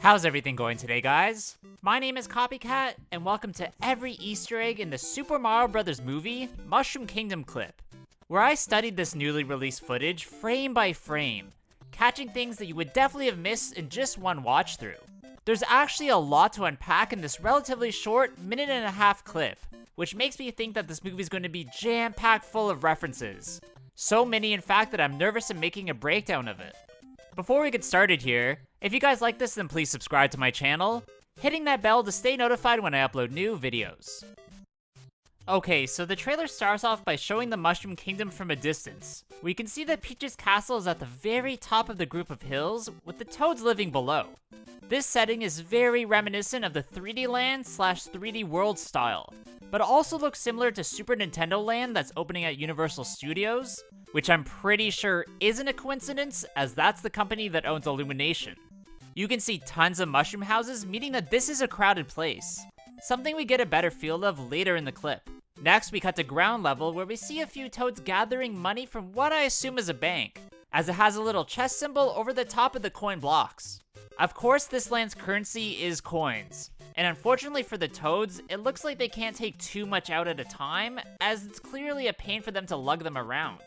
How's everything going today, guys? My name is Copycat, and welcome to every Easter egg in the Super Mario Bros. Movie, Mushroom Kingdom clip, where I studied this newly released footage frame by frame, catching things that you would definitely have missed in just one watch through. There's actually a lot to unpack in this relatively short minute-and-a-half clip, which makes me think that this movie is going to be jam-packed full of references. So many, in fact, that I'm nervous in making a breakdown of it. Before we get started here, if you guys like this, then please subscribe to my channel, hitting that bell to stay notified when I upload new videos. Okay, so the trailer starts off by showing the Mushroom Kingdom from a distance. We can see that Peach's castle is at the very top of the group of hills, with the Toads living below. This setting is very reminiscent of the 3D Land / 3D World style, but also looks similar to Super Nintendo Land that's opening at Universal Studios, which I'm pretty sure isn't a coincidence, as that's the company that owns Illumination. You can see tons of mushroom houses, meaning that this is a crowded place, something we get a better feel of later in the clip. Next, we cut to ground level, where we see a few toads gathering money from what I assume is a bank, as it has a little chest symbol over the top of the coin blocks. Of course, this land's currency is coins, and unfortunately for the toads, it looks like they can't take too much out at a time, as it's clearly a pain for them to lug them around.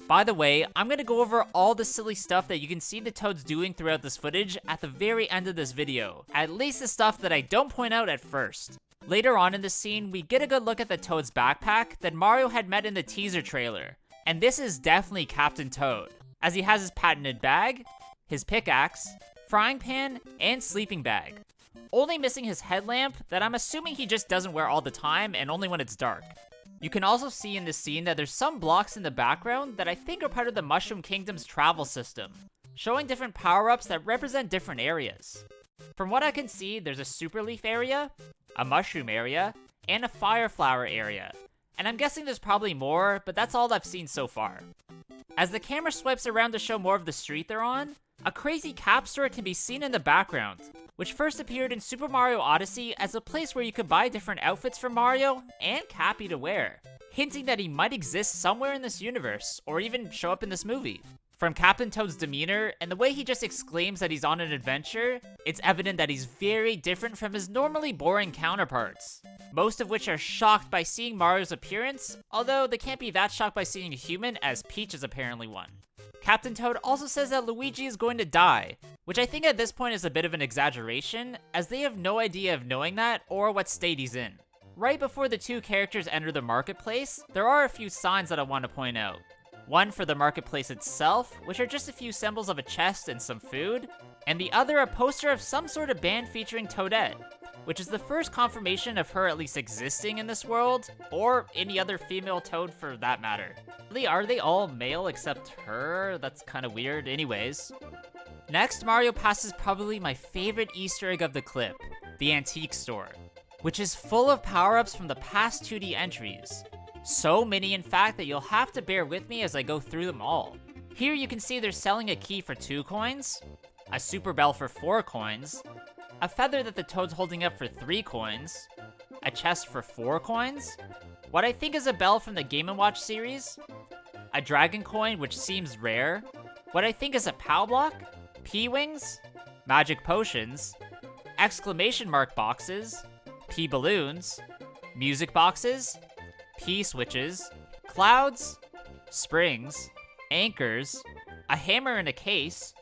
By the way, I'm gonna go over all the silly stuff that you can see the toads doing throughout this footage at the very end of this video, at least the stuff that I don't point out at first. Later on in the scene, we get a good look at the Toad's backpack that Mario had met in the teaser trailer, and this is definitely Captain Toad, as he has his patented bag, his pickaxe, frying pan, and sleeping bag. Only missing his headlamp that I'm assuming he just doesn't wear all the time and only when it's dark. You can also see in this scene that there's some blocks in the background that I think are part of the Mushroom Kingdom's travel system, showing different power-ups that represent different areas. From what I can see, there's a super leaf area, a mushroom area, and a fire flower area, and I'm guessing there's probably more, but that's all I've seen so far. As the camera swipes around to show more of the street they're on, a crazy cap store can be seen in the background, which first appeared in Super Mario Odyssey as a place where you could buy different outfits for Mario and Cappy to wear, hinting that he might exist somewhere in this universe, or even show up in this movie. From Captain Toad's demeanor and the way he just exclaims that he's on an adventure, it's evident that he's very different from his normally boring counterparts, most of which are shocked by seeing Mario's appearance, although they can't be that shocked by seeing a human, as Peach is apparently one. Captain Toad also says that Luigi is going to die, which I think at this point is a bit of an exaggeration, as they have no idea of knowing that or what state he's in. Right before the two characters enter the marketplace, there are a few signs that I want to point out. One for the marketplace itself, which are just a few symbols of a chest and some food, and the other a poster of some sort of band featuring Toadette, which is the first confirmation of her at least existing in this world, or any other female Toad for that matter. Really, are they all male except her? That's kind of weird. Anyways. Next, Mario passes probably my favorite Easter egg of the clip, the antique store, which is full of power-ups from the past 2D entries. So many, in fact, that you'll have to bear with me as I go through them all. Here you can see they're selling a key for 2 coins, a super bell for 4 coins, a feather that the Toad's holding up for 3 coins, a chest for 4 coins, what I think is a bell from the Game & Watch series, a dragon coin which seems rare, what I think is a POW block, P-wings, magic potions, exclamation mark boxes, P-balloons, music boxes, P-switches, clouds, springs, anchors, a hammer in a case,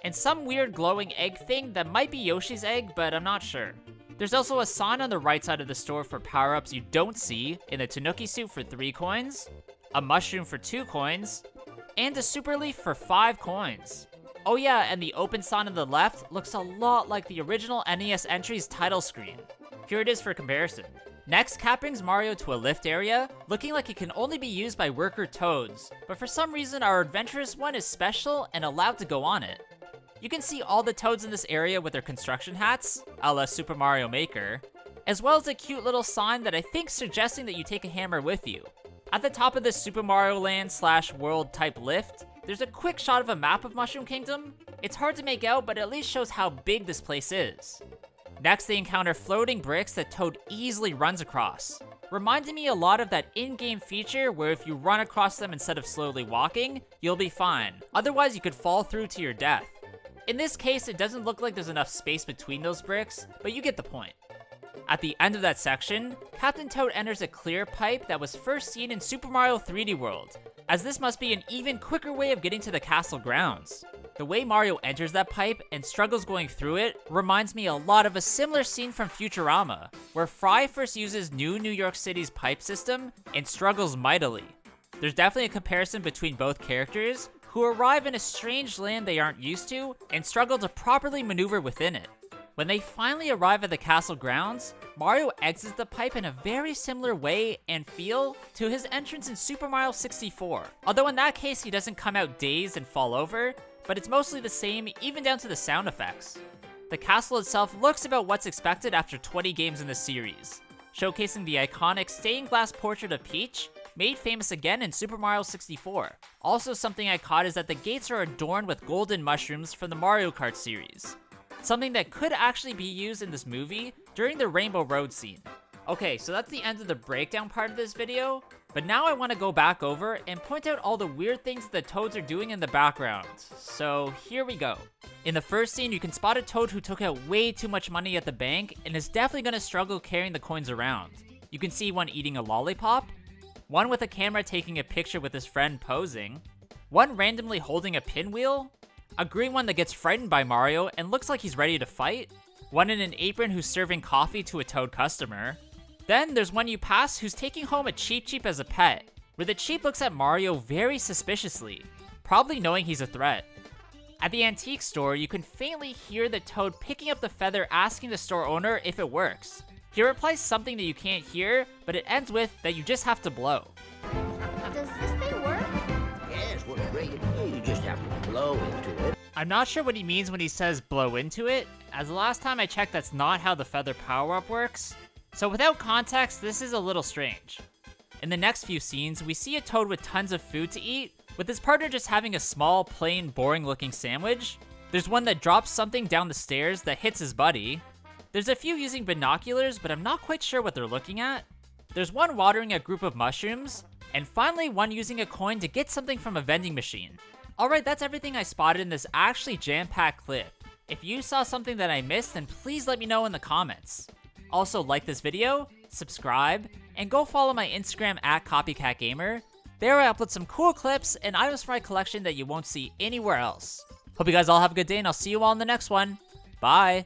and some weird glowing egg thing that might be Yoshi's egg, but I'm not sure. There's also a sign on the right side of the store for power-ups you don't see in the Tanuki suit for 3 coins, a mushroom for 2 coins, and a super leaf for 5 coins. Oh yeah, and the open sign on the left looks a lot like the original NES entry's title screen. Here it is for comparison. Next, Cap brings Mario to a lift area, looking like it can only be used by worker Toads, but for some reason our adventurous one is special and allowed to go on it. You can see all the Toads in this area with their construction hats, a la Super Mario Maker, as well as a cute little sign that I think's suggesting that you take a hammer with you. At the top of this Super Mario Land / world type lift, there's a quick shot of a map of Mushroom Kingdom. It's hard to make out, but at least shows how big this place is. Next, they encounter floating bricks that Toad easily runs across, reminding me a lot of that in-game feature where if you run across them instead of slowly walking, you'll be fine. Otherwise, you could fall through to your death. In this case, it doesn't look like there's enough space between those bricks, but you get the point. At the end of that section, Captain Toad enters a clear pipe that was first seen in Super Mario 3D World, as this must be an even quicker way of getting to the castle grounds. The way Mario enters that pipe and struggles going through it reminds me a lot of a similar scene from Futurama, where Fry first uses New York City's pipe system and struggles mightily. There's definitely a comparison between both characters, who arrive in a strange land they aren't used to and struggle to properly maneuver within it. When they finally arrive at the castle grounds, Mario exits the pipe in a very similar way and feel to his entrance in Super Mario 64, although in that case he doesn't come out dazed and fall over, but it's mostly the same even down to the sound effects. The castle itself looks about what's expected after 20 games in the series, showcasing the iconic stained glass portrait of Peach, made famous again in Super Mario 64. Also, something I caught is that the gates are adorned with golden mushrooms from the Mario Kart series, something that could actually be used in this movie during the Rainbow Road scene. Okay, so that's the end of the breakdown part of this video, but now I want to go back over and point out all the weird things that the Toads are doing in the background. So here we go. In the first scene, you can spot a Toad who took out way too much money at the bank and is definitely going to struggle carrying the coins around. You can see one eating a lollipop, one with a camera taking a picture with his friend posing, one randomly holding a pinwheel, a green one that gets frightened by Mario and looks like he's ready to fight, one in an apron who's serving coffee to a Toad customer. Then there's one you pass who's taking home a Cheep Cheep as a pet, where the Cheep looks at Mario very suspiciously, probably knowing he's a threat. At the antique store, you can faintly hear the Toad picking up the feather asking the store owner if it works. He replies something that you can't hear, but it ends with that you just have to blow. Does this thing work? Yes, works great. You just have to blow into it. I'm not sure what he means when he says blow into it, as the last time I checked that's not how the feather power-up works. So without context, this is a little strange. In the next few scenes, we see a Toad with tons of food to eat, with his partner just having a small, plain, boring-looking sandwich. There's one that drops something down the stairs that hits his buddy. There's a few using binoculars, but I'm not quite sure what they're looking at. There's one watering a group of mushrooms, and finally one using a coin to get something from a vending machine. Alright, that's everything I spotted in this actually jam-packed clip. If you saw something that I missed, then please let me know in the comments. Also, like this video, subscribe, and go follow my Instagram at Copycat Gamer. There I upload some cool clips and items from my collection that you won't see anywhere else. Hope you guys all have a good day, and I'll see you all in the next one. Bye!